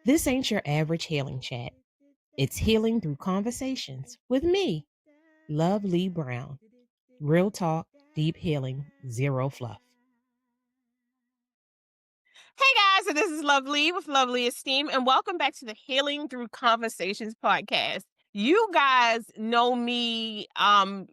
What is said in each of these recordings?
This ain't your average healing chat. It's healing through conversations with me, Loveli Brown. Real talk, deep healing, zero fluff. Hey guys, so this is Lovely with Lovely Esteem, and welcome back to the Healing Through Conversations podcast. You guys know me.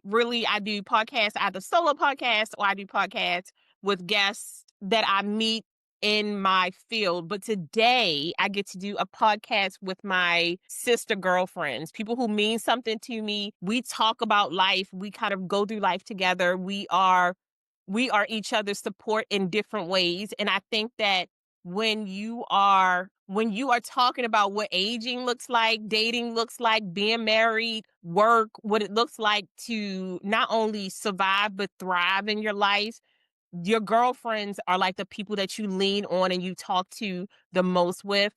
Really, I do podcasts, either solo podcasts or I do podcasts with guests that I meet in my field. But today I get to do a podcast with my sister girlfriends, people who mean something to me. We talk about life. We kind of go through life together. We are each other's support in different ways. And I think that when you are talking about what aging looks like, dating looks like, being married, work, what it looks like to not only survive but thrive in your life, your girlfriends are like the people that you lean on and you talk to the most with.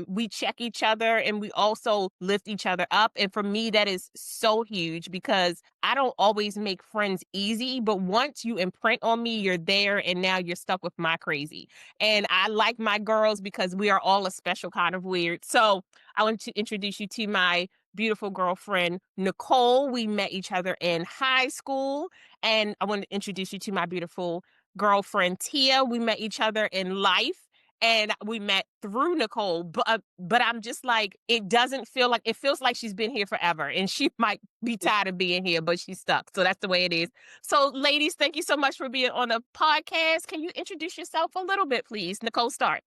We check each other and we also lift each other up. And for me, that is so huge because I don't always make friends easy, but once you imprint on me, you're there and now you're stuck with my crazy. And I like my girls because we are all a special kind of weird. So I want to introduce you to my beautiful girlfriend, Nicole. We met each other in high school. And I want to introduce you to my beautiful girlfriend Tia. We met each other in life and we met through Nicole. But I'm just like, it doesn't feel like, it feels like she's been here forever and she might be tired of being here, but she's stuck. So that's the way it is. So ladies, thank you so much for being on the podcast. Can you introduce yourself a little bit, please? Nicole, start.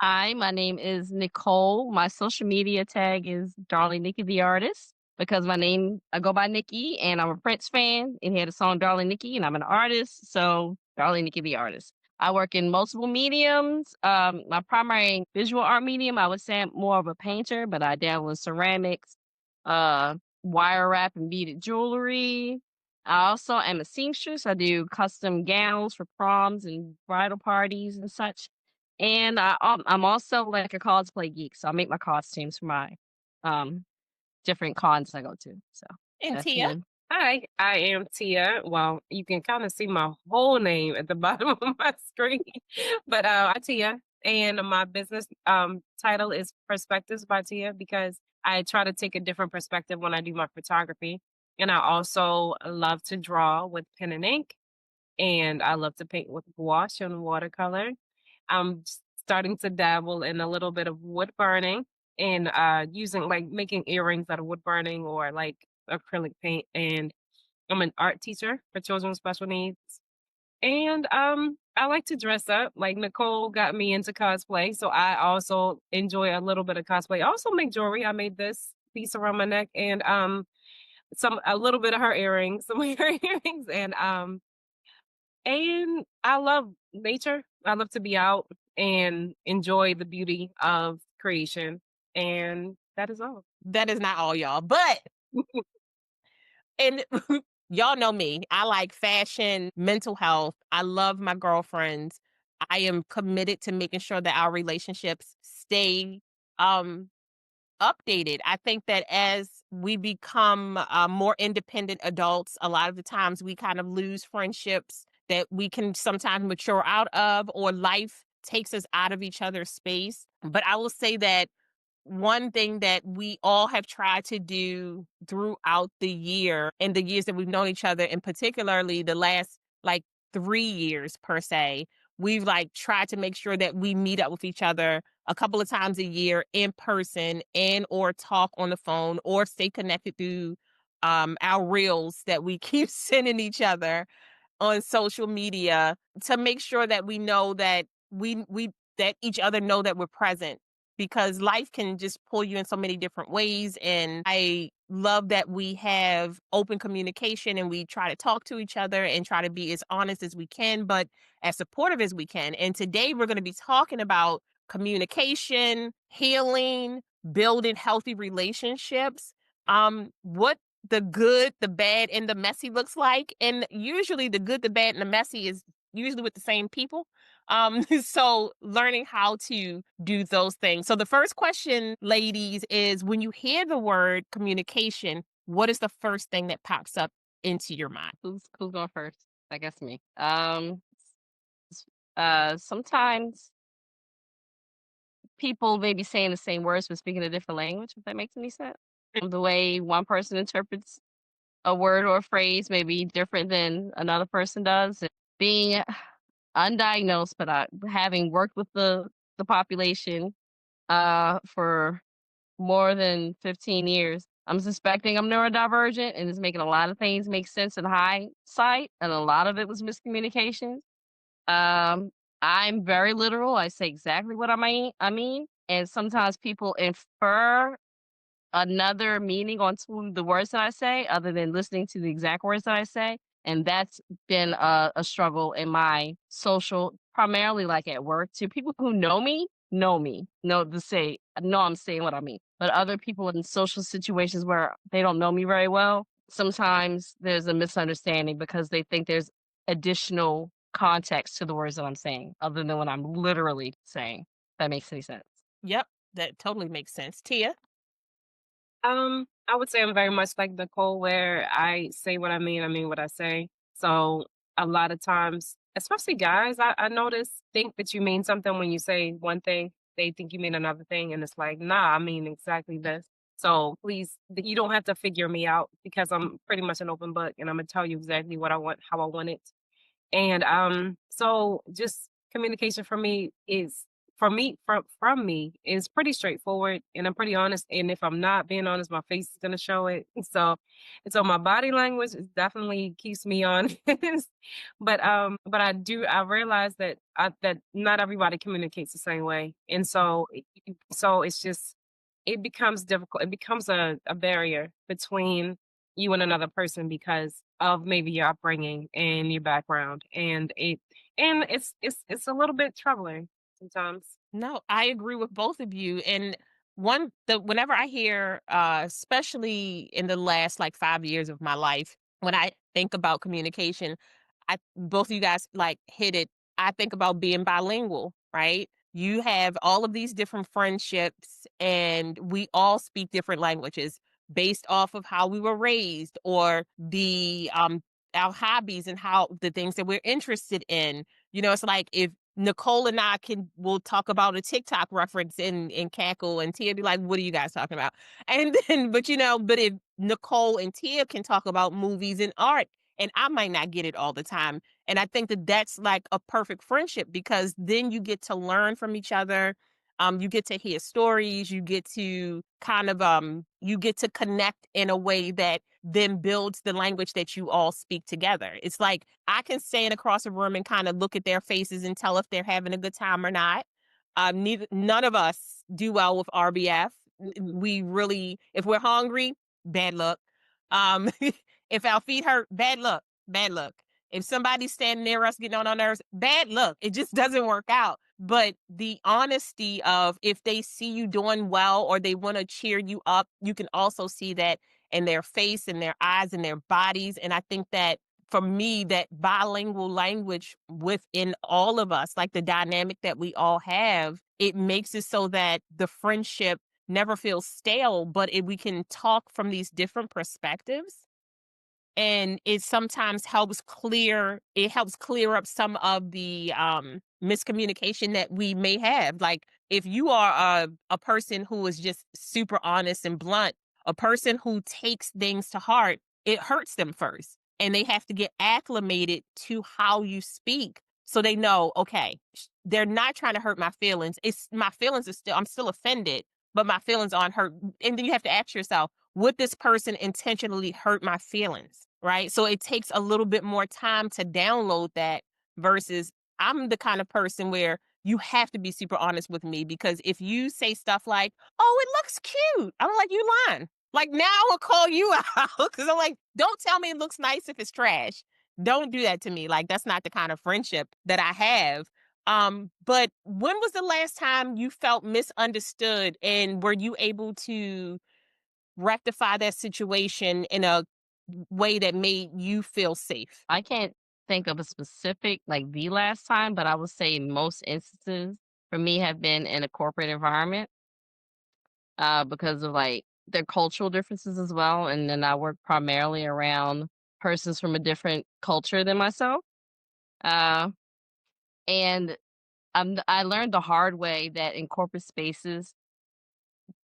Hi, my name is Nicole. My social media tag is Darling Nikki the Artist because I go by Nikki and I'm a Prince fan and he had a song Darling Nikki and I'm an artist. So Darling Nikki the Artist. I work in multiple mediums. My primary visual art medium, I would say I'm more of a painter, but I dabble in ceramics, uh, wire wrap and beaded jewelry. I also am a seamstress. I do custom gowns for proms and bridal parties and such. And I'm also like a cosplay geek, so I make my costumes for my um different cons I go to. So And that's Tia. me. Hi, I am Tia. Well, you can kind of see my whole name at the bottom of my screen, but I'm Tia, and my business title is Perspectives by Tia because I try to take a different perspective when I do my photography, and I also love to draw with pen and ink, and I love to paint with gouache and watercolor. I'm starting to dabble in a little bit of wood burning and using like making earrings out of wood burning or like acrylic paint. And I'm an art teacher for children with special needs. And I like to dress up. Like Nicole got me into cosplay. So I also enjoy a little bit of cosplay. I also make jewelry. I made this piece around my neck and a little bit of her earrings, some of her earrings. And I love nature. I love to be out and enjoy the beauty of creation. And that is all. That is not all y'all, but and y'all know me. I like fashion, mental health. I love my girlfriends. I am committed to making sure that our relationships stay um updated. I think that as we become more independent adults, a lot of the times we kind of lose friendships that we can sometimes mature out of, or life takes us out of each other's space. But I will say that one thing that we all have tried to do throughout the year and the years that we've known each other, and particularly the last like 3 years per se, we've like tried to make sure that we meet up with each other a couple of times a year in person and or talk on the phone or stay connected through our reels that we keep sending each other on social media to make sure that we know that we that each other know that we're present, because life can just pull you in so many different ways. And I love that we have open communication and we try to talk to each other and try to be as honest as we can, but as supportive as we can. And today we're going to be talking about communication, healing, building healthy relationships. What the good, the bad, and the messy looks like. And usually the good, the bad, and the messy is usually with the same people. So learning how to do those things. So the first question, ladies, is when you hear the word communication, what is the first thing that pops up into your mind? Who's going first? I guess me. Sometimes people maybe saying the same words but speaking a different language, if that makes any sense. The way one person interprets a word or a phrase may be different than another person does. And being undiagnosed, but having worked with the population for more than 15 years, I'm suspecting I'm neurodivergent, and it's making a lot of things make sense in hindsight, and a lot of it was miscommunication. Um, I'm very literal. I say exactly what I mean, and sometimes people infer another meaning onto the words that I say other than listening to the exact words that I say. And that's been a struggle in my social, primarily like at work too. People who know me, know I'm saying what I mean. But other people in social situations where they don't know me very well, sometimes there's a misunderstanding because they think there's additional context to the words that I'm saying other than what I'm literally saying. If that makes any sense. Yep, that totally makes sense. Tia? I would say I'm very much like Nicole, where I say what I mean what I say. So a lot of times, especially guys, I notice think that you mean something when you say one thing, they think you mean another thing, and it's like, nah, I mean exactly this. So please, you don't have to figure me out because I'm pretty much an open book, and I'm gonna tell you exactly what I want, how I want it. And so just communication for me is from me is pretty straightforward, and I'm pretty honest. And if I'm not being honest, my face is gonna show it. So and so my body language is definitely keeps me on. But I realize that that not everybody communicates the same way. And so so it's just it becomes difficult. It becomes a barrier between you and another person because of maybe your upbringing and your background, and it's a little bit troubling sometimes. No, I agree with both of you. And whenever I hear, especially in the last like 5 years of my life, when I think about communication, I both of you guys like hit it. I think about being bilingual, right? You have all of these different friendships, and we all speak different languages based off of how we were raised or the our hobbies and how the things that we're interested in. It's like if Nicole and I will talk about a TikTok reference in cackle, and Tia be like, "What are you guys talking about?" And then, but if Nicole and Tia can talk about movies and art, and I might not get it all the time, and I think that that's like a perfect friendship because then you get to learn from each other. You get to hear stories. You get to you get to connect in a way that then builds the language that you all speak together. It's like I can stand across a room and kind of look at their faces and tell if they're having a good time or not. None of us do well with RBF. We really, if we're hungry, bad luck. Um, if our feet hurt, bad luck, bad luck. If somebody's standing near us getting on our nerves, bad luck. It just doesn't work out. But the honesty of if they see you doing well or they want to cheer you up, you can also see that in their face and their eyes and their bodies. And I think that for me, that bilingual language within all of us, like the dynamic that we all have, it makes it so that the friendship never feels stale, but we can talk from these different perspectives, and it helps clear up some of the miscommunication that we may have. Like if you are a person who is just super honest and blunt, a person who takes things to heart, it hurts them first, and they have to get acclimated to how you speak so they know, okay, they're not trying to hurt my feelings. It's my feelings are still, I'm still offended, but my feelings aren't hurt. And then you have to ask yourself, would this person intentionally hurt my feelings? Right. So it takes a little bit more time to download that versus I'm the kind of person where you have to be super honest with me because if you say stuff like, oh, it looks cute, I'm like, you lying. Like now I'll call you out because I'm like, don't tell me it looks nice if it's trash. Don't do that to me. Like that's not the kind of friendship that I have. But when was the last time you felt misunderstood and were you able to rectify that situation in a way that made you feel safe? I can't think of a specific, like the last time, but I would say most instances for me have been in a corporate environment because of like their cultural differences as well. And then I work primarily around persons from a different culture than myself. Uh, and I learned the hard way that in corporate spaces,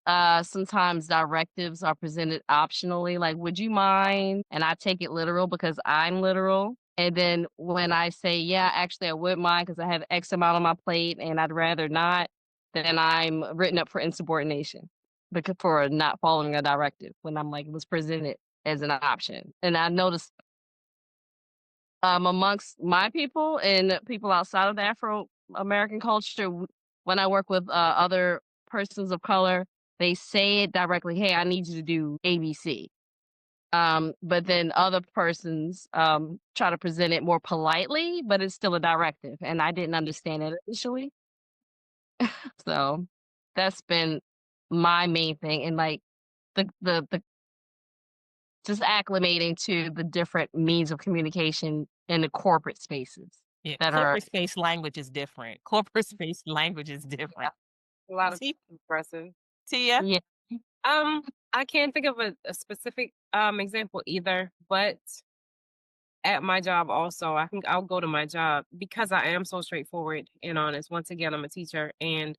sometimes directives are presented optionally, like, "Would you mind?" And I take it literal because I'm literal. And then when I say, "Yeah, actually, I would mind because I have X amount on my plate and I'd rather not," then I'm written up for insubordination because for not following a directive when I'm like, it was presented as an option. And I noticed amongst my people and people outside of the Afro American culture, when I work with other persons of color, they say it directly, "Hey, I need you to do ABC." But then other persons try to present it more politely, but it's still a directive, and I didn't understand it initially. So that's been my main thing, and like the just acclimating to the different means of communication in the corporate spaces Yeah, that are. corporate space language is different. Corporate space language is Yeah, different. a lot of See, impressive. Tia? Yeah. Um, I can't think of a specific example either, but at my job also, I think I'll go to my job because I am so straightforward and honest. Once again, I'm a teacher and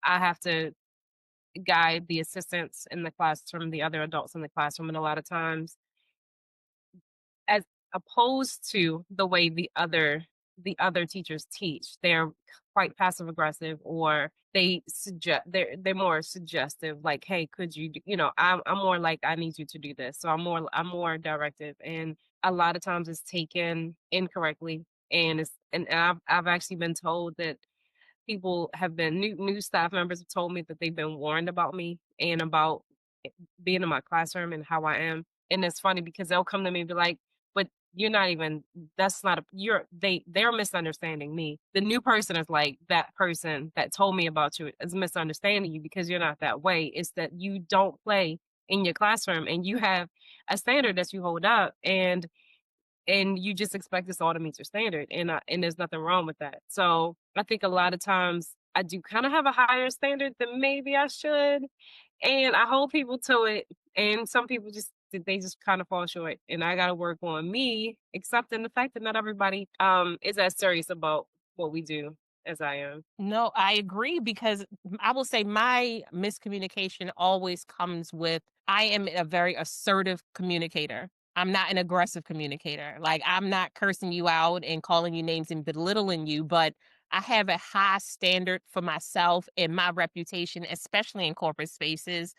I have to guide the assistants in the classroom, the other adults in the classroom, and a lot of times as opposed to the way the other teachers teach. They're quite passive aggressive or they're more suggestive like, "Hey, could you do," I'm more like, "I need you to do this." So I'm more directive and a lot of times it's taken incorrectly and I've actually been told that people have been new staff members have told me that they've been warned about me and about being in my classroom and how I am. And it's funny because they'll come to me and be like, "But you're not even that's not a they're misunderstanding me." The new person is like, "That person that told me about you is misunderstanding you because you're not that way. It's that you don't play in your classroom and you have a standard that you hold up and you just expect us all to meet your standard, and there's nothing wrong with that." So I think a lot of times I do kind of have a higher standard than maybe I should, and I hold people to it. And some people they just kind of fall short, and I got to work on me accepting the fact that not everybody is as serious about what we do as I am. No, I agree because I will say my miscommunication always comes with I am a very assertive communicator. I'm not an aggressive communicator. Like I'm not cursing you out and calling you names and belittling you, but I have a high standard for myself and my reputation, especially in corporate spaces.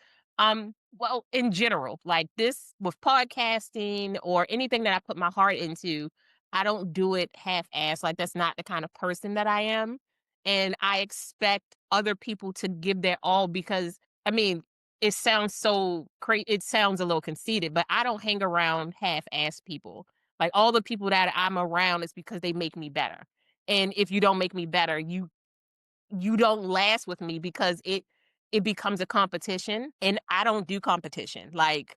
Well, in general, like this with podcasting or anything that I put my heart into, I don't do it half-assed. Like that's not the kind of person that I am and I expect other people to give their all because I mean, it sounds so it sounds a little conceited, but I don't hang around half-ass people. Like all the people that I'm around is because they make me better. And if you don't make me better, you don't last with me because it becomes a competition and I don't do competition. Like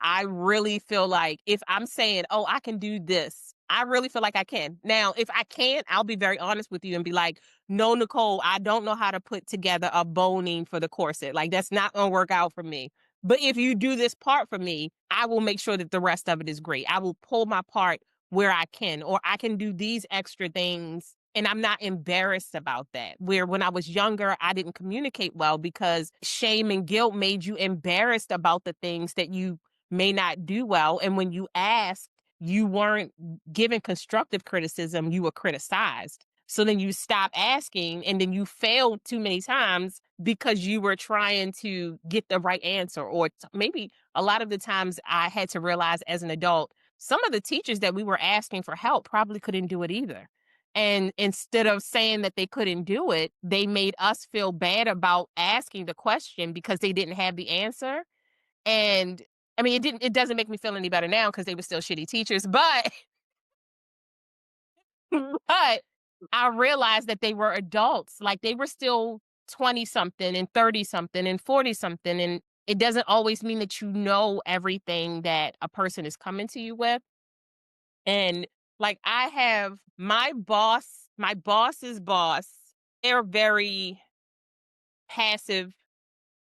I really feel like if I'm saying, "Oh, I can do this," I really feel like I can. Now, if I can't, I'll be very honest with you and be like, "No, Nicole, I don't know how to put together a boning for the corset. Like that's not gonna work out for me. But if you do this part for me, I will make sure that the rest of it is great. I will pull my part where I can, or I can do these extra things." And I'm not embarrassed about that. Where when I was younger, I didn't communicate well because shame and guilt made you embarrassed about the things that you may not do well. And when you asked, you weren't given constructive criticism, you were criticized. So then you stop asking and then you failed too many times because you were trying to get the right answer. Or maybe a lot of the times I had to realize as an adult, some of the teachers that we were asking for help probably couldn't do it either. And instead of saying that they couldn't do it, they made us feel bad about asking the question because they didn't have the answer. And I mean, it doesn't make me feel any better now because they were still shitty teachers, but but I realized that they were adults. Like they were still 20 something and 30 something and 40 something. And it doesn't always mean that you know everything that a person is coming to you with. And like I have my boss's boss, they're very passive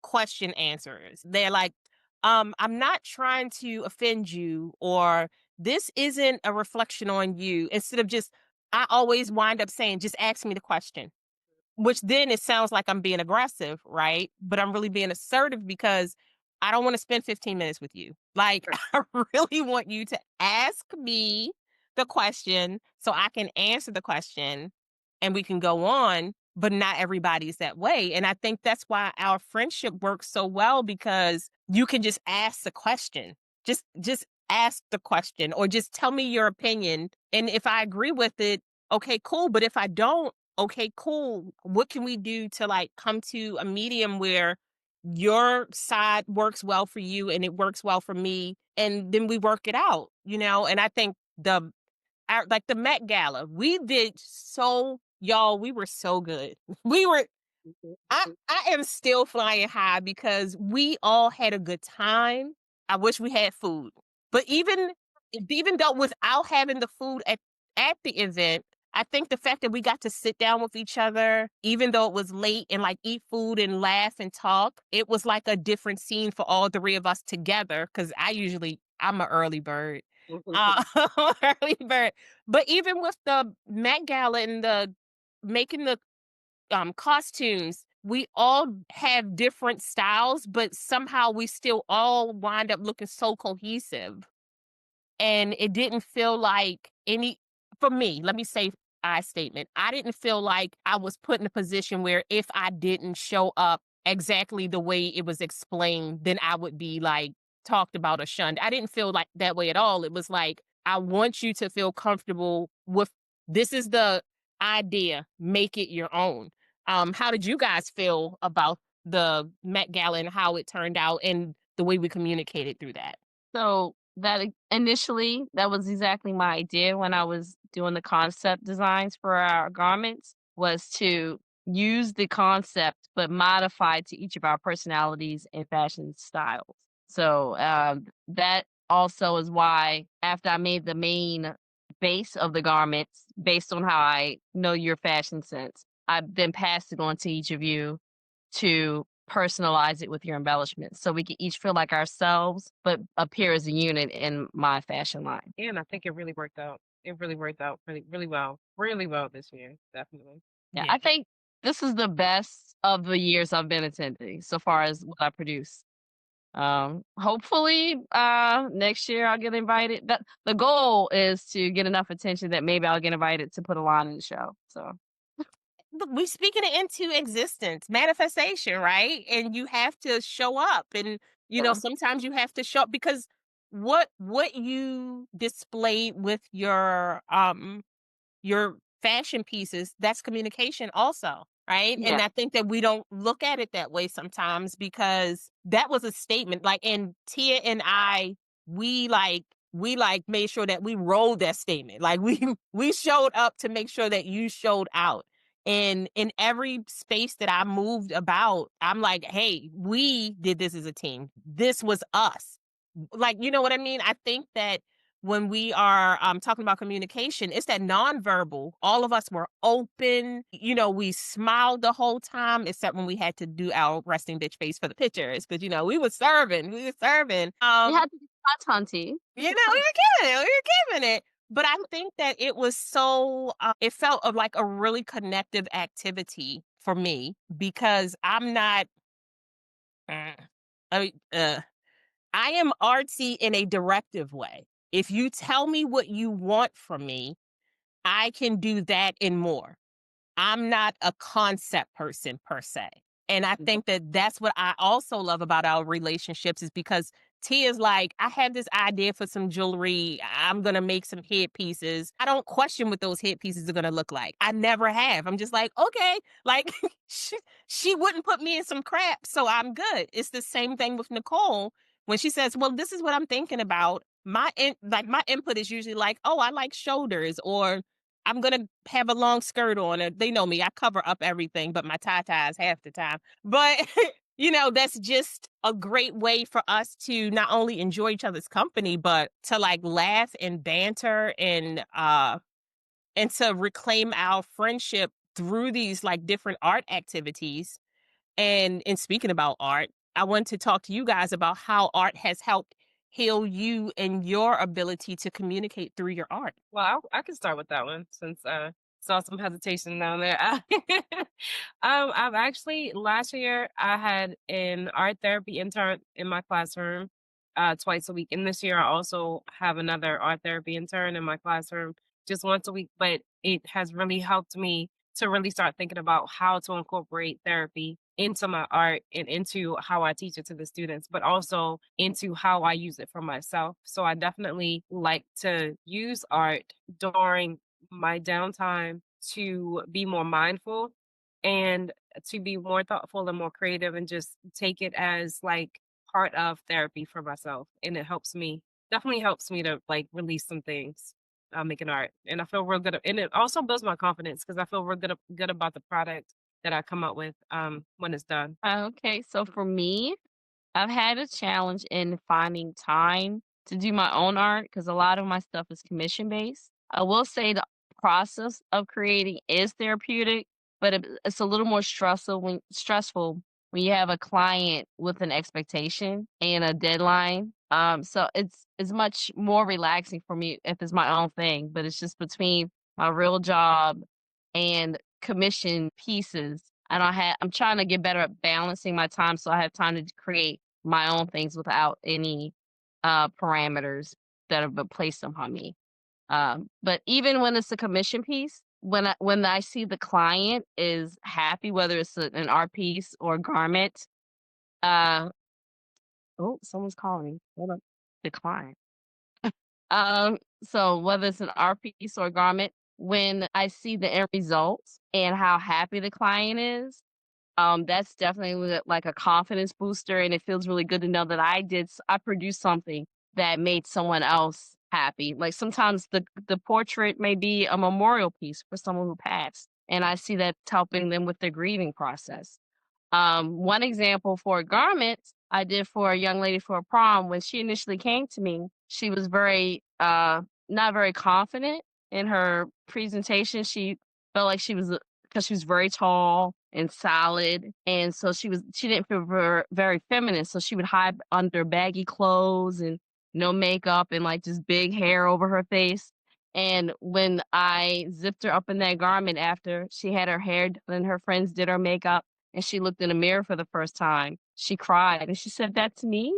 question answers. They're like, I'm not trying to offend you, or this isn't a reflection on you, instead of just I always wind up saying, "Just ask me the question." Which then it sounds like I'm being aggressive, right? But I'm really being assertive because I don't wanna spend 15 minutes with you. Like, Right. I really want you to ask me the question so I can answer the question and we can go on, but not everybody's that way, and I think that's why our friendship works so well because you can just ask the question. Just ask the question or just tell me your opinion, and if I agree with it, okay, cool, but if I don't, okay, cool. What can we do to like come to a medium where your side works well for you and it works well for me, and then we work it out, you know? And I think like the Met Gala, we did so y'all, we were so good. We were Mhm. I am still flying high because we all had a good time. I wish we had food. But even though without having the food at the event, I think the fact that we got to sit down with each other, even though it was late and like eat food and laugh and talk, it was like a different scene for all three of us together. Cause I'm an early bird. Mhm. Early bird. But even with the Met Gala and the making the costumes, we all have different styles, but somehow we still all wind up looking so cohesive. And it didn't feel like any for me, let me say I statement. I didn't feel like I was put in a position where if I didn't show up exactly the way it was explained, then I would be like talked about or shunned. I didn't feel like that way at all. It was like I want you to feel comfortable with this is the idea, make it your own. How did you guys feel about the Met Gala and how it turned out and the way we communicated through that? So that initially, that was exactly my idea when I was doing the concept designs for our garments was to use the concept but modify to each of our personalities and fashion styles. So that also is why after I made the main base of the garments based on how I know your fashion sense, I then passed it on to each of you to personalize it with your embellishments so we can each feel like ourselves, but appear as a unit in my fashion line. And I think it really worked out. It really worked out really well this year, definitely. Yeah, Yeah. I think this is the best of the years I've been attending so far as what I produce. Hopefully, next year I'll get invited. The goal is to get enough attention that maybe I'll get invited to put a line in the show. So Look, we speaking it into existence, manifestation, right? And you have to show up, and yeah, sometimes you have to show up because what you displayed with your fashion pieces, that's communication also, right? And yeah, I think that we don't look at it that way sometimes because that was a statement. Like, and Tia and I, we like we made sure that we rolled that statement. Like we showed up to make sure that you showed out. And in every space that I moved about, I'm like, hey, we did this as a team. This was us. Like, you know what I mean? I think that when we are talking about communication, it's that nonverbal. All of us were open. We smiled the whole time, except when we had to do our resting bitch face for the pictures, because we were serving. We were serving. you had to be hot hunty. We were giving it. We were giving it. But I think that it was so. It felt of like a really connective activity for me because I'm not. Uh, I mean, I am artsy in a directive way. If you tell me what you want from me, I can do that and more. I'm not a concept person per se. And I think that that's what I also love about our relationships is because T is like, I have this idea for some jewelry. I'm going to make some headpieces. I don't question what those headpieces are going to look like. I never have. I'm just like, okay, like she wouldn't put me in some crap. So I'm good. It's the same thing with Nicole when she says, well, this is what I'm thinking about. My input is usually like, oh, I like shoulders or I'm gonna have a long skirt on. They know me. I cover up everything, but my tie-ties half the time. But that's just a great way for us to not only enjoy each other's company, but to like laugh and banter and to reclaim our friendship through these like different art activities. And speaking about art, I want to talk to you guys about how art has helped heal you and your ability to communicate through your art? Well, I can start with that one since saw some hesitation down there. I've actually last year I had an art therapy intern in my classroom twice a week, and this year I also have another art therapy intern in my classroom just once a week. But it has really helped me to really start thinking about how to incorporate therapy into my art and into how I teach it to the students, but also into how I use it for myself. So I definitely like to use art during my downtime to be more mindful and to be more thoughtful and more creative and just take it as like part of therapy for myself. And it helps me, definitely helps me to like release some things making art. And I feel real good. And it also builds my confidence because I feel real good about the product that I come up with when it's done. Okay, so for me, I've had a challenge in finding time to do my own art because a lot of my stuff is commission based. I will say the process of creating is therapeutic, but it's a little more stressful when you have a client with an expectation and a deadline. So it's much more relaxing for me if it's my own thing, but it's just between my real job and commission pieces. I'm trying to get better at balancing my time so I have time to create my own things without any parameters that have been placed upon me. But even when it's a commission piece, when I see the client is happy, whether it's an art piece or a garment, uh oh, someone's calling me. Hold up. Decline. So whether it's an art piece or a garment, when I see the end results and how happy the client is, that's definitely like a confidence booster, and it feels really good to know that I produced something that made someone else happy. Like sometimes the portrait may be a memorial piece for someone who passed, and I see that helping them with their grieving process. One example for garments I did for a young lady for a prom. When she initially came to me, she was very not very confident in her presentation. She felt like because she was very tall and solid, and so she didn't feel very feminine. So she would hide under baggy clothes and no makeup and like just big hair over her face. And when I zipped her up in that garment after she had her hair done and her friends did her makeup, and she looked in the mirror for the first time, she cried and she said, "That's me.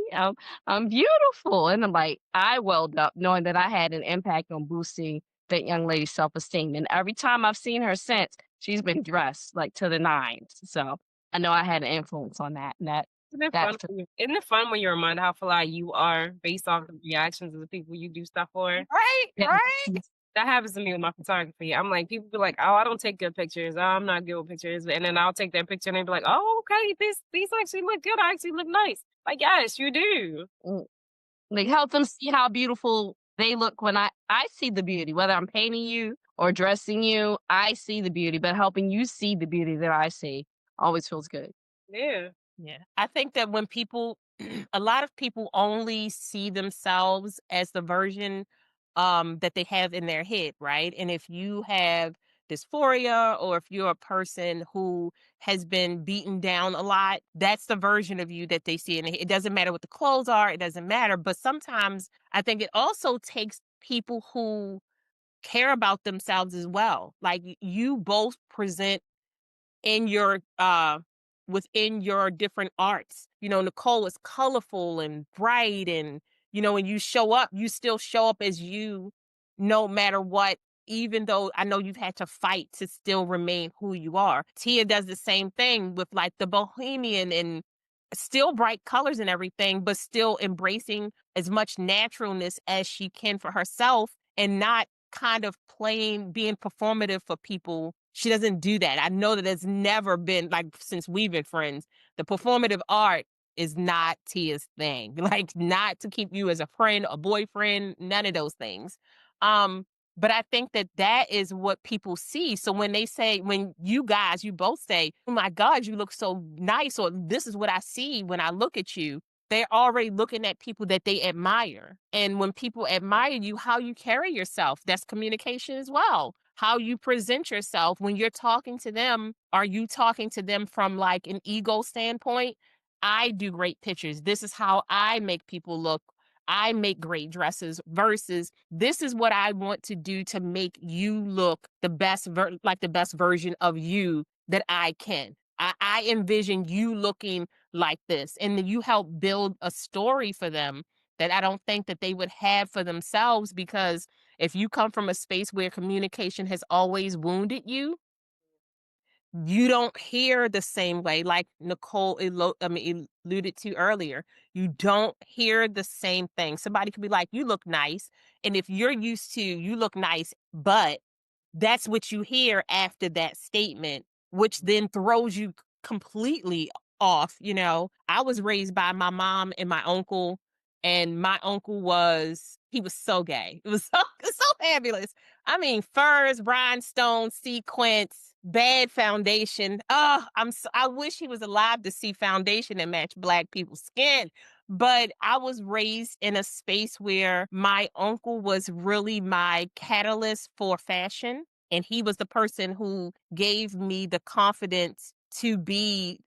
I'm beautiful." And I'm like, I welled up knowing that I had an impact on boosting that young lady's self-esteem. And every time I've seen her since, she's been dressed like to the nines. So I know I had an influence on that. And that Isn't it fun when you're reminded how fly you are based off the reactions of the people you do stuff for? Right, Yeah. right. That happens to me with my photography. I'm like, people be like, "Oh, I don't take good pictures. Oh, I'm not good with pictures." And then I'll take their picture and they be like, "Oh, okay, these actually look good. I actually look nice." Like, yes, you do. like help them see how beautiful they look when I see the beauty, whether I'm painting you or dressing you, I see the beauty, but helping you see the beauty that I see always feels good. Yeah. Yeah. I think that when people a lot of people only see themselves as the version that they have in their head, right? And if you have dysphoria or if you're a person who has been beaten down a lot, that's the version of you that they see. And it doesn't matter what the clothes are, it doesn't matter. But sometimes I think it also takes people who care about themselves as well. Like you both present in your within your different arts. You know, Nicole is colorful and bright and when you show up, you still show up as you no matter what, even though I know you've had to fight to still remain who you are. Tia does the same thing with like the bohemian and still bright colors and everything, but still embracing as much naturalness as she can for herself and not kind of playing, being performative for people. She doesn't do that. I know that it's never been like since we've been friends. The performative art is not Tia's thing. Like not to keep you as a friend, a boyfriend, none of those things. But I think that that is what people see. So when they say, when you guys, you both say, "Oh my God, you look so nice," or "This is what I see when I look at you," they're already looking at people that they admire. And when people admire you, how you carry yourself, that's communication as well. How you present yourself when you're talking to them. Are you talking to them from like an ego standpoint? I do great pictures. This is how I make people look. I make great dresses versus this is what I want to do to make you look the best, like the best version of you that I can. I envision you looking like this. And then you help build a story for them that I don't think that they would have for themselves because if you come from a space where communication has always wounded you don't hear the same way like Nicole alluded to earlier. You don't hear the same thing. Somebody could be like, you look nice. And if you're used to you look nice, but that's what you hear after that statement, which then throws you completely off. I was raised by my mom and my uncle, and my uncle he was so gay. It was so fabulous. I mean, furs, rhinestones, sequins, bad foundation. Oh, I wish he was alive to see foundation that match black people's skin. But I was raised in a space where my uncle was really my catalyst for fashion. And he was the person who gave me the confidence to be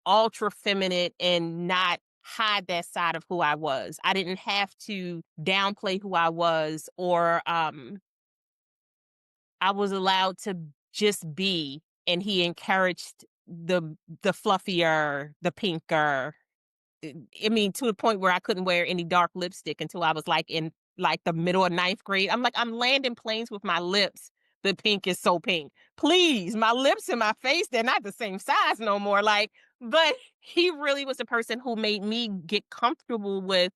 ultra feminine and not hide that side of who I was. I didn't have to downplay who I was or I was allowed to just be, and he encouraged the fluffier, the pinker. I mean, to the point where I couldn't wear any dark lipstick until I was like in like the middle of ninth grade. I'm like, I'm landing planes with my lips. The pink is so pink. Please, my lips and my face, they're not the same size no more. Like, but he really was the person who made me get comfortable with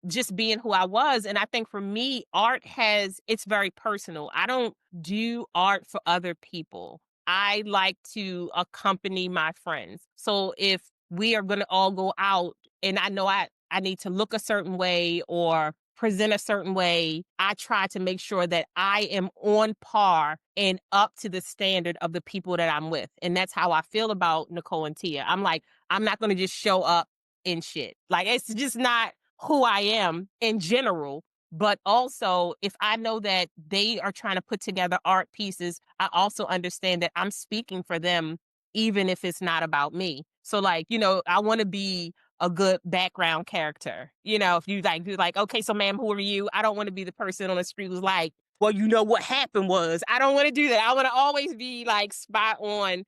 just being who I was. And I think for me it's very personal. I don't do art for other people. I like to accompany my friends. So if we are going to all go out and I know I need to look a certain way or present a certain way, I try to make sure that I am on par and up to the standard of the people that I'm with. And that's how I feel about Nicole and Tia. I'm like, I'm not going to just show up in shit. Like, it's just not who I am in general. But also, if I know that they are trying to put together art pieces, I also understand that I'm speaking for them, even if it's not about me. So, like, I want to be a good background character. If you're like, okay, so ma'am, who are you? I don't want to be the person on the street who's like, well, what happened was. I don't want to do that. I want to always be like spot on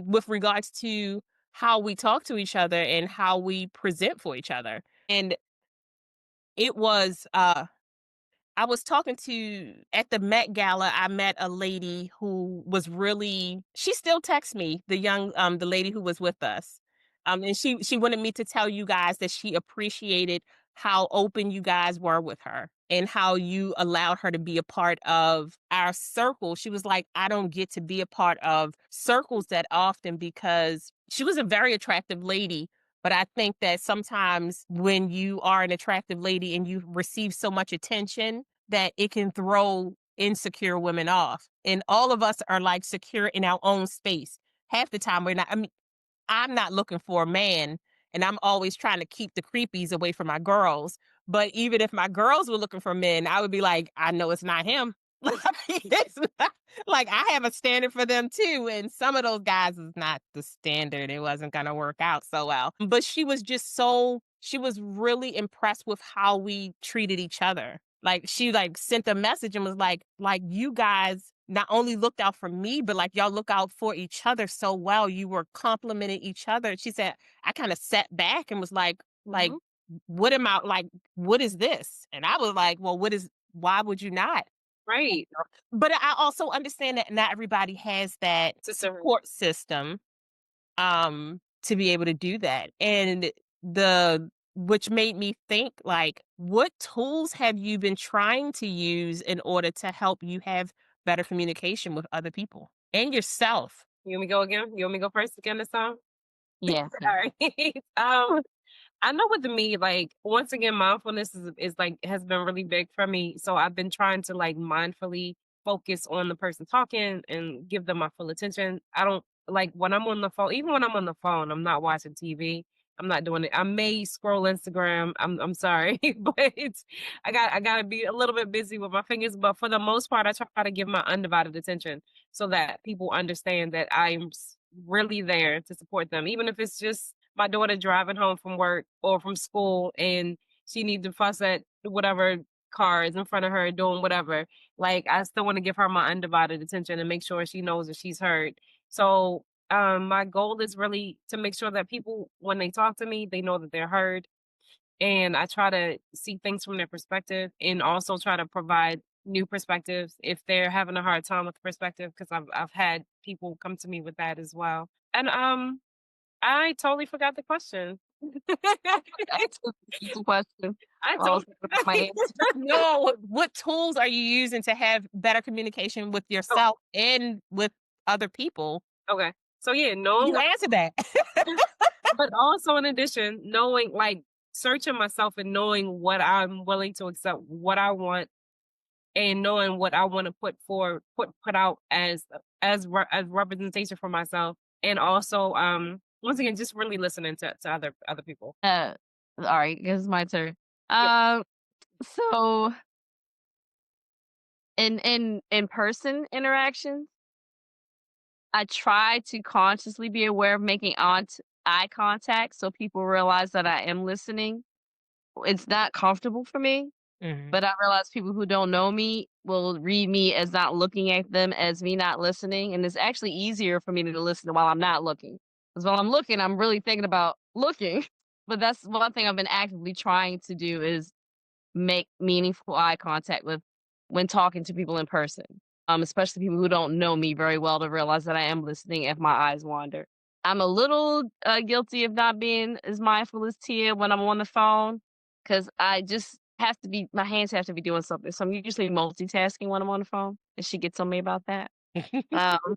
with regards to how we talk to each other and how we present for each other. And it was I was talking to at the Met Gala, I met a lady who was she still texts me, the lady who was with us. And she wanted me to tell you guys that she appreciated how open you guys were with her and how you allowed her to be a part of our circle. She was like, I don't get to be a part of circles that often because she was a very attractive lady. But I think that sometimes when you are an attractive lady and you receive so much attention, that it can throw insecure women off. And all of us are like secure in our own space. Half the time we're not. I mean, I'm not looking for a man, and I'm always trying to keep the creepies away from my girls. But even if my girls were looking for men, I would be like, I know it's not him. Like, it's not, like I have a standard for them too, and some of those guys is not the standard. It wasn't gonna work out so well. But she was really impressed with how we treated each other. Like she like sent a message and was like you guys not only looked out for me, but like y'all look out for each other so well. You were complimenting each other. She said, I kind of sat back and was like, Mhm. what am I like, what is this? And I was like, well, why would you not? Right. But I also understand that not everybody has that Sister. support system to be able to do that. And the which made me think like what tools have you been trying to use in order to help you have better communication with other people and yourself? You want me to go again? You want me to go first again this time? Yes. All right. I know with me, like once again, mindfulness is like has been really big for me. So I've been trying to like mindfully focus on the person talking and give them my full attention. I don't like when I'm on the phone, even when I'm on the phone, I'm not watching TV. I'm not doing it. I may scroll Instagram. I'm sorry, but I gotta be a little bit busy with my fingers. But for the most part, I try to give my undivided attention so that people understand that really there to support them, even if it's just my daughter driving home from work or from school and she need to fuss at whatever car is in front of her doing whatever. Like, I still wanna give her my undivided attention and make sure she knows that she's heard. So, my goal is really to make sure that people, when they talk to me, they know that they're heard, and I try to see things from their perspective and also try to provide new perspectives if they're having a hard time with the perspective, because I've had people come to me with that as well. And, I totally forgot the question. That's a good question. I I was told thinking about my answer. No, what tools are you using to have better communication with Oh, yourself and with other people? okay. So, yeah, knowing You what answered that. but also in addition, knowing, like, searching myself and knowing what I'm willing to accept, what I want, and knowing what I wanna put forward put out as representation for myself, and also, once again, just really listening to other people. Uh, all right, I guess it's my turn. Yep. Um, so in person interactions, I try to consciously be aware of making eye contact so people realize that I am listening. It's not comfortable for me, Mhm. but I realize people who don't know me will read me as not looking at them as me not listening, and it's actually easier for me to listen while I'm not looking. Because while I'm looking, I'm really thinking about looking. But that's one thing I've been actively trying to do is make meaningful eye contact with when talking to people in person, especially people who don't know me very well to realize that I am listening if my eyes wander. I'm a little guilty of not being as mindful as Tia when I'm on the phone because I just have to be, my hands have to be doing something. So I'm usually multitasking when I'm on the phone, and she gets on me about that. But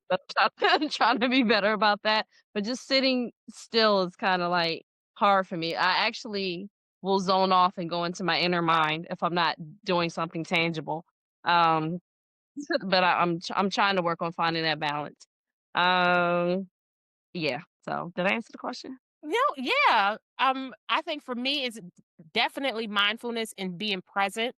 I'm trying to be better about that. But just sitting still is kind of like hard for me. I actually will zone off and go into my inner mind if I'm not doing something tangible. Um, but I'm trying to work on finding that balance. Um, yeah. So did I answer the question? No, yeah. I think for me, it's definitely mindfulness and being present.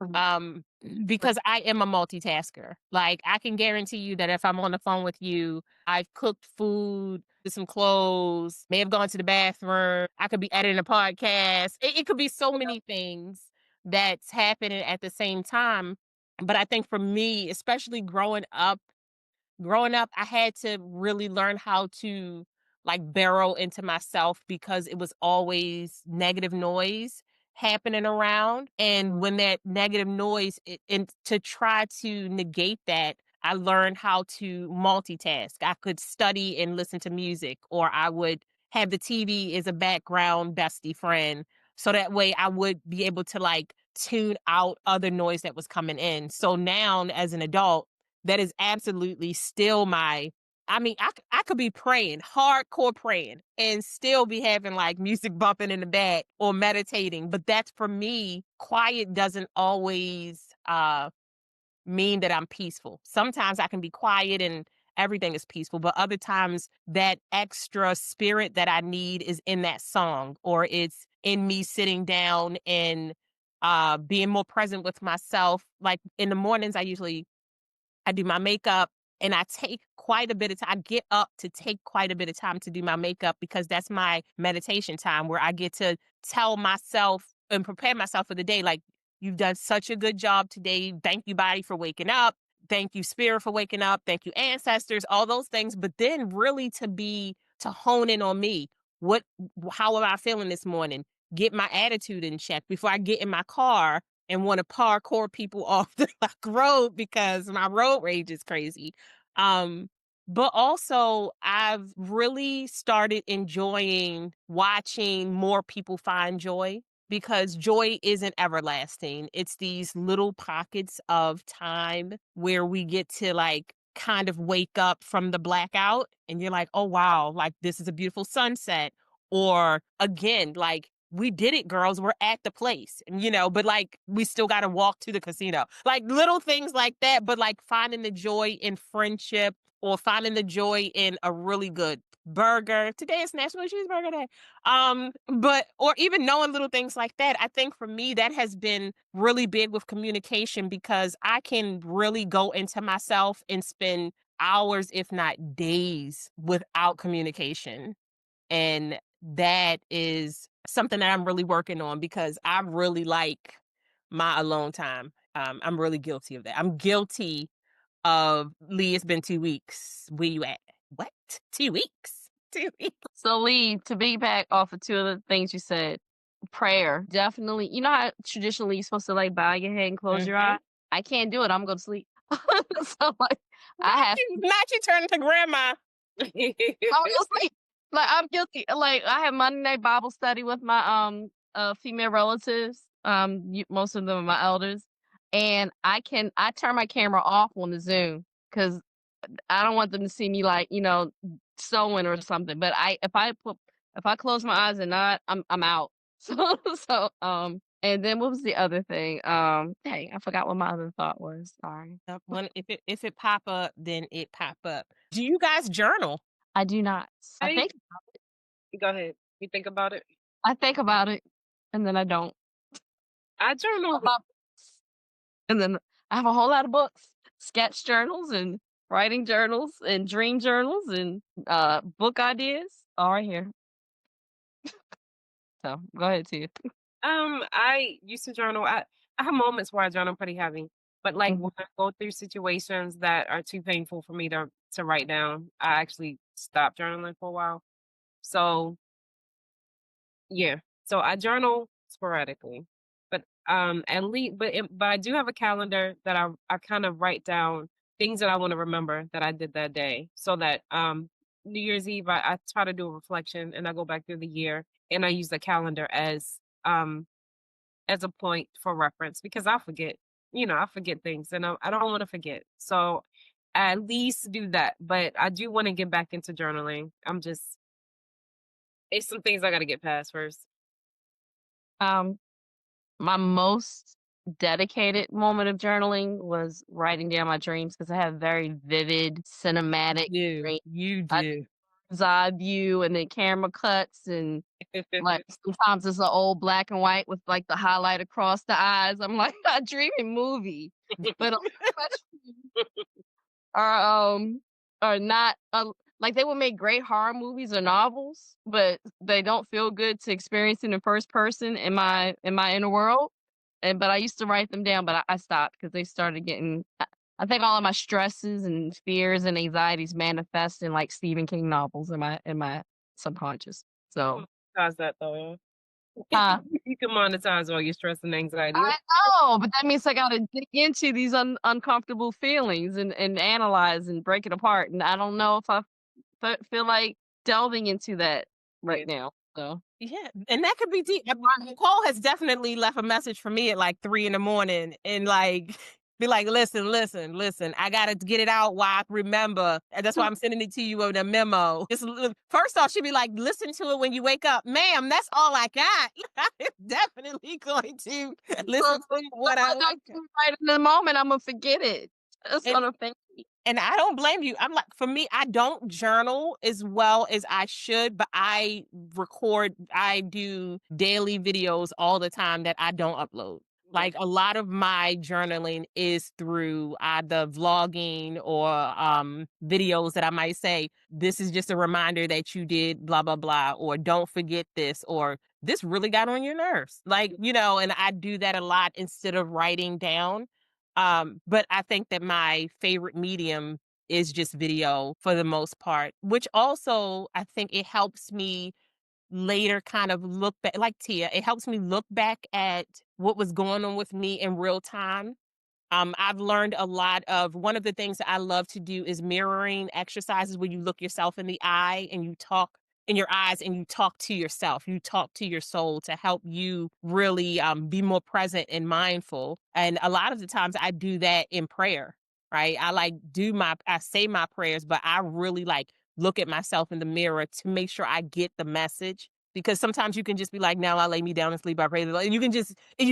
Mhm. Um, because I am a multitasker. Like, I can guarantee you that if I'm on the phone with you, I've cooked food, did some clothes, may have gone to the bathroom. I could be editing a podcast. It could be so many things that's happening at the same time. But I think for me, especially growing up, I had to really learn how to like barrel into myself because it was always negative noise happening around. And when that negative noise, and to try to negate that, I learned how to multitask. I could study and listen to music, or I would have the TV as a background bestie friend. So that way I would be able to like tune out other noise that was coming in. So now as an adult, that is absolutely still my I mean, I could be praying, hardcore praying, and still be having, like, music bumping in the back or meditating, but that's for me, quiet doesn't always, mean that I'm peaceful. Sometimes I can be quiet and everything is peaceful, but other times that extra spirit that I need is in that song, or it's in me sitting down and, being more present with myself. Like, in the mornings, I do my makeup and I take quite a bit of time. I get up to take quite a bit of time to do my makeup because that's my meditation time where I get to tell myself and prepare myself for the day. Like, you've done such a good job today. Thank you, body, for waking up. Thank you, spirit, for waking up. Thank you, ancestors, all those things. But then really to hone in on me. What, how am I feeling this morning? Get my attitude in check before I get in my car and want to parkour people off the like road because my road rage is crazy. Um, but also I've really started enjoying watching more people find joy because joy isn't everlasting. It's these little pockets of time where we get to like kind of wake up from the blackout and you're like, oh wow, like this is a beautiful sunset. Or again, like we did it, girls. We're at the place, and, but like we still got to walk to the casino. Like little things like that, but like finding the joy in friendship or finding the joy in a really good burger. Today is National Cheeseburger Day. But or even knowing little things like that. I think for me that has been really big with communication because I can really go into myself and spend hours, if not days, without communication. And that is something that I'm really working on because I really like my alone time. I'm really guilty of that. I'm guilty of Lee, it's been 2 weeks. Where you at? What? 2 weeks? 2 weeks. So Lee, to piggyback off of two of the things you said, prayer definitely. You know how traditionally you're supposed to like bow your head and close your Mhm. eye. I can't do it. I'm going to sleep. So like I Not have you, not you turning to grandma. I'm just like I'm guilty. Like I have Monday night Bible study with my female relatives. Most of them are my elders, and I turn my camera off on the Zoom because I don't want them to see me like sewing or something. But if I close my eyes and not, I'm out. And then what was the other thing? Dang, I forgot what my other thought was. Sorry. When if it pop up, then it pop up. Do you guys journal? I do not. I Go ahead. You think about it? I think about it, and then I don't. I journal. And then I have a whole lot of books, sketch journals and writing journals and dream journals and book ideas all right here. So go ahead, Tia. I used to journal. I have moments where I journal pretty heavy, but like Mhm. when I go through situations that are too painful for me to write down, I actually stop journaling for a while. So yeah, so I journal sporadically, but at least, but I do have a calendar that I kind of write down things that I want to remember that I did that day, so that New Year's Eve I try to do a reflection and I go back through the year and I use the calendar as a point for reference because I forget, I forget things and I don't want to forget. So I at least do that, but I do want to get back into journaling. It's some things I got to get past first. Um, my most dedicated moment of journaling was writing down my dreams because I have very vivid, cinematic You dreams. you I do. bird's eye view and then camera cuts and like sometimes it's an old black and white with like the highlight across the eyes. I'm like a dreaming movie, but a lot of my dreams are are not like they would make great horror movies or novels, but they don't feel good to experience it in first person in my inner world. And but I used to write them down, but I stopped because they started getting. I think all of my stresses and fears and anxieties manifest in like Stephen King novels in my subconscious. You So, can monetize that though. Yeah. huh? You can monetize all your stress and anxiety. I know, but that means I gotta dig into these uncomfortable feelings and analyze and break it apart. And I don't know if I feel like delving into that Yeah. right now. So, Yeah, and that could be deep. Nicole has definitely left a message for me at like 3 in the morning and like be like, listen, listen, listen. I gotta get it out while I remember. And that's why I'm sending it to you in a memo. First off, she'd be like, listen to it when you wake up. Ma'am, that's all I got. I'm definitely going to so listen to if what I I don't wake do up. it right in the moment, I'm gonna forget it. That's And gonna think. And I don't blame you. I'm like, for me, I don't journal as well as I should, but I do daily videos all the time that I don't upload. Yeah. Like a lot of my journaling is through either vlogging or videos that I might say, this is just a reminder that you did blah, blah, blah, or don't forget this, or this really got on your nerves. And I do that a lot instead of writing down. But I think that my favorite medium is just video for the most part, which also I think it helps me later kind of look back, like Tia, it helps me look back at what was going on with me in real time. I've learned a lot of one of the things that I love to do is mirroring exercises where you look yourself in the eye and you talk in your eyes and you talk to yourself. You talk to your soul to help you really be more present and mindful. And a lot of the times I do that in prayer, right? I say my prayers, but I really like look at myself in the mirror to make sure I get the message. Because sometimes you can just be like, now I lay me down and sleep, I pray to the Lord. And you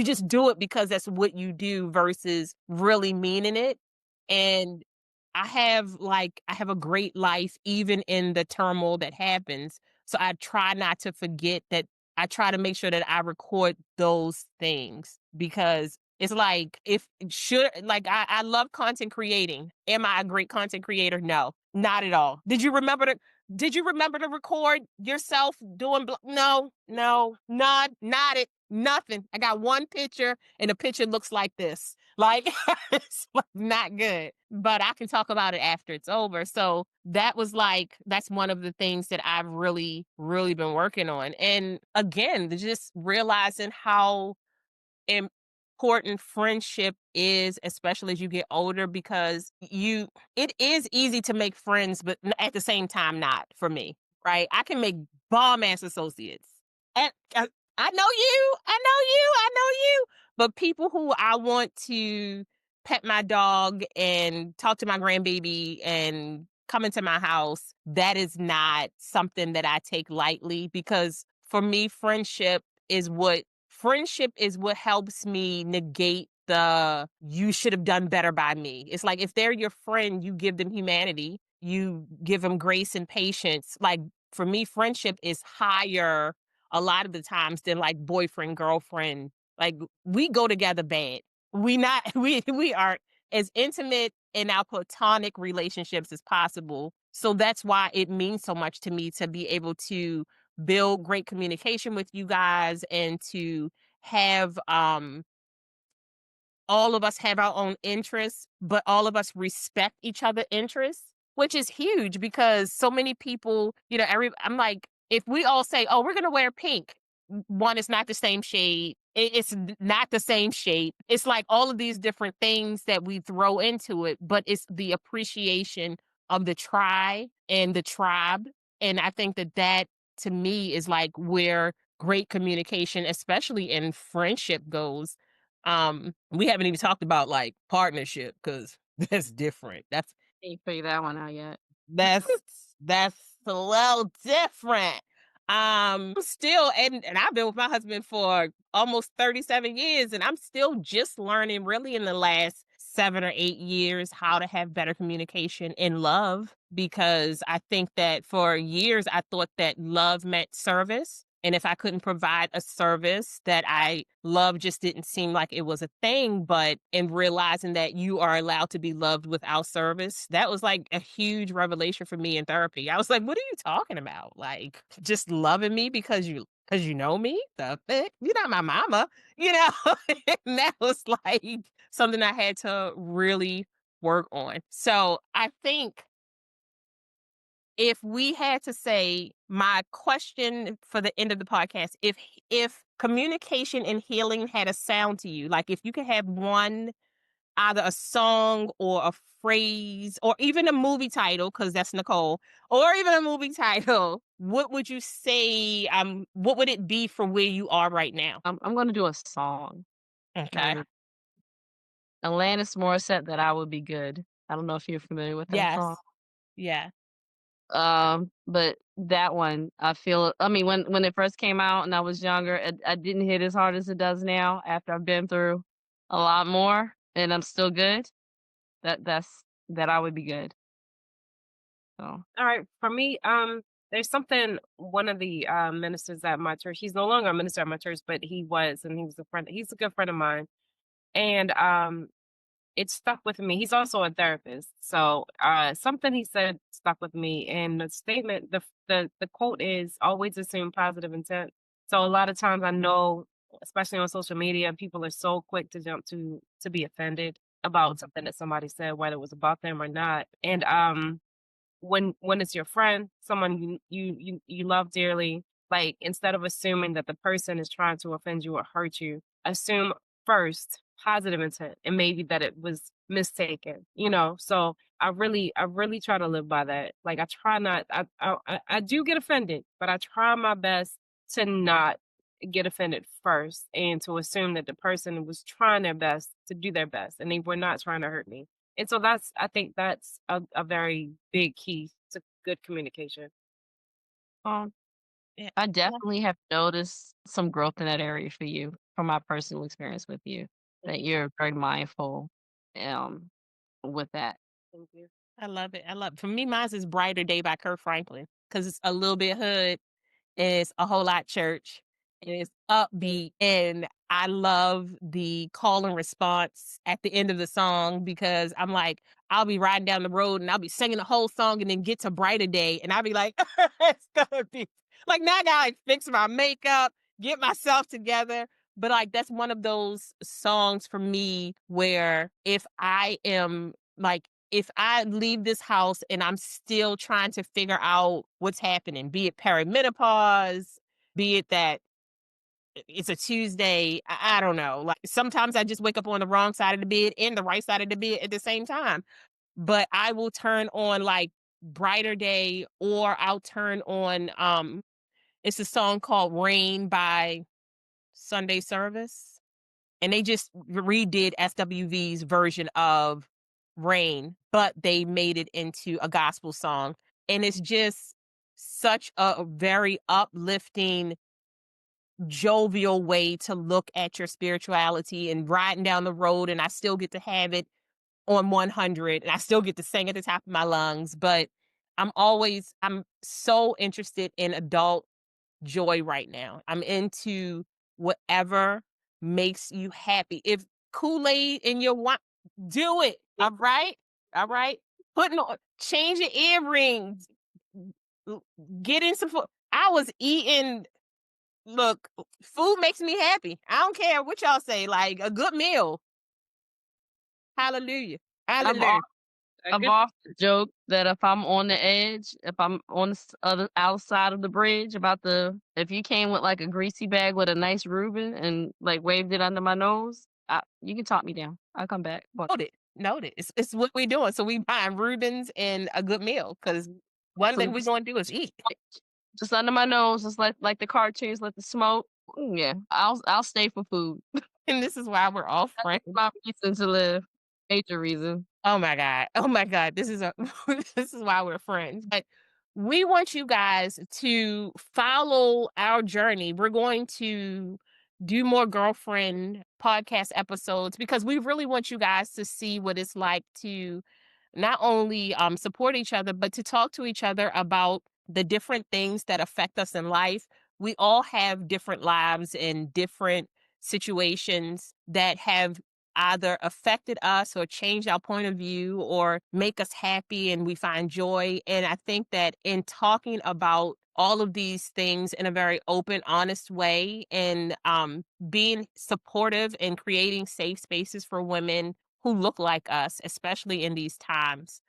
just do it because that's what you do versus really meaning it. And I have a great life even in the turmoil that happens. So I try not to forget that. I try to make sure that I record those things because it's like if should like I love content creating. Am I a great content creator? No, not at all. Did you remember that? Did you remember to record yourself doing no, no, not it, nothing. I got one picture and the picture looks like this. Like it's like not good. But I can talk about it after it's over. So that was like that's one of the things that I've really, really been working on. And again, just realizing how important friendship is, especially as you get older, because it is easy to make friends, but at the same time, not for me, right? I can make bomb ass associates. And I know you, I know you, I know you. But people who I want to pet my dog and talk to my grandbaby and come into my house, that is not something that I take lightly because for me, friendship is what helps me negate the you should have done better by me. It's like if they're your friend, you give them humanity, you give them grace and patience. Like for me, friendship is higher a lot of the times than like boyfriend, girlfriend. Like we go together bad. We not we are as intimate in our platonic relationships as possible. So that's why it means so much to me to be able to build great communication with you guys and to have all of us have our own interests, but all of us respect each other interests, which is huge because so many people, I'm like, if we all say, oh, we're going to wear pink, one is not the same shade. Not the same shape. It's like all of these different things that we throw into it, but it's the appreciation of the try and the tribe. And I think that to me is like where great communication, especially in friendship goes. We haven't even talked about like partnership because that's different. Ain't figured that one out yet. That's that's a little different. Still, and I've been with my husband for almost 37 years, and I'm still just learning really in the last 7 or 8 years how to have better communication in love because I think that for years I thought that love meant service. And if I couldn't provide a service that I love just didn't seem like it was a thing. But in realizing that you are allowed to be loved without service, that was like a huge revelation for me in therapy. I was like, what are you talking about? Like just loving me because you know me? The fuck? You're not my mama, you know? And that was like something I had to really work on. So I think if we had to say my question for the end of the podcast, if communication and healing had a sound to you, like if you could have one, either a song or a phrase or even a movie title, because that's Nicole, or even a movie title, what would you say? What would it be for where you are right now? I'm gonna do a song, Okay. and Alanis Morissette, "That I Would Be Good." I don't know if you're familiar with that song. Yes. Yeah. But that one, I mean, when it first came out and I was younger, I didn't hit as hard as it does now after I've been through a lot more, and I'm still good. That I Would Be Good. So, All right. For me, there's something one of the ministers at my church, he's no longer a minister at my church, but he was, and he was a friend, he's a good friend of mine. And it stuck with me. He's also a therapist. So something he said stuck with me. And the statement, the quote is always assume positive intent. So a lot of times I know, especially on social media, people are so quick to jump to be offended about something that somebody said, whether it was about them or not. And when it's your friend, someone you love dearly, like instead of assuming that the person is trying to offend you or hurt you, assume first positive intent and maybe that it was mistaken, you know. So I really try to live by that. Like I try not I do get offended, but I try my best to not get offended first and to assume that the person was trying their best to do their best and they were not trying to hurt me. And so I think that's a very big key to good communication. um, Yeah. I Yeah. definitely have noticed some growth in that area for you from my personal experience with you, that you're very mindful, um, with that. Thank you. I love it. I love it. For me, mine's is Brighter Day by Kirk Franklin because it's a little bit hood. It's a whole lot church. And it's upbeat. And I love the call and response at the end of the song because I'm like, I'll be riding down the road and I'll be singing the whole song and then get to Brighter Day and I'll be like, it's gonna be like now I gotta like fix my makeup, get myself together. But like that's one of those songs for me where if I am like if I leave this house and I'm still trying to figure out what's happening, be it perimenopause, be it that it's a Tuesday. I don't know. Like sometimes I just wake up on the wrong side of the bed and the right side of the bed at the same time. But I will turn on like Brighter Day or I'll turn on it's a song called Rain by Sunday Service. And they just redid SWV's version of Rain, but they made it into a gospel song. And it's just such a very uplifting jovial way to look at your spirituality and riding down the road and I still get to have it on 100 and I still get to sing at the top of my lungs, but I'm so interested in adult joy right now. I'm into whatever makes you happy. If Kool-Aid in your wine, do it. All right? All right? Putting on change your earrings. l- Get in some food. I was eating Look, food makes me happy. I don't care what y'all say, like, a good meal. Hallelujah. I've Hallelujah. A I've good often joked that if I'm on the edge, if I'm on the other outside of the bridge, if you came with like a greasy bag with a nice Reuben and like waved it under my nose, you can talk me down. I'll come back. But Noted. Noted. It's what we doing. So we buying Reubens and a good meal because one so thing we gonna do is eat. just under my nose, just like the cartoons, let the smoke. Yeah, I'll stay for food. And this is why we're all friends. My reason to live, major reason. Oh my god. Oh my god. This is a this is why we're friends. But we want you guys to follow our journey. We're going to do more girlfriend podcast episodes because we really want you guys to see what it's like to not only support each other, but to talk to each other about the different things that affect us in life. We all have different lives and different situations that have either affected us or changed our point of view or make us happy and we find joy. And I think that in talking about all of these things in a very open, honest way and being supportive and creating safe spaces for women who look like us, especially in these times,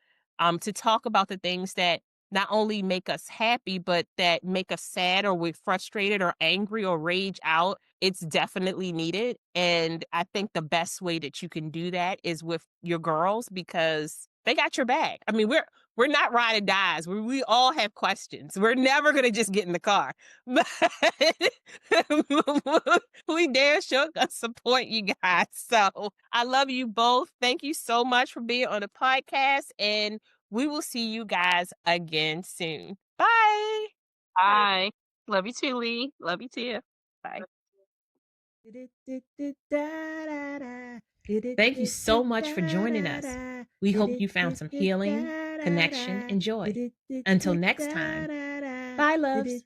to talk about the things that not only make us happy, but that make us sad or we're frustrated or angry or rage out. It's definitely needed. And I think the best way that you can do that is with your girls because they got your back. I mean, we're not ride or dies. We all have questions. We're never gonna just get in the car. But we damn sure gonna support you guys. So I love you both. Thank you so much for being on the podcast. And we will see you guys again soon. Bye. Bye. Love you too, Lee. Love you too. Bye. Thank you so much for joining us. We hope you found some healing, connection, and joy. Until next time, bye, loves.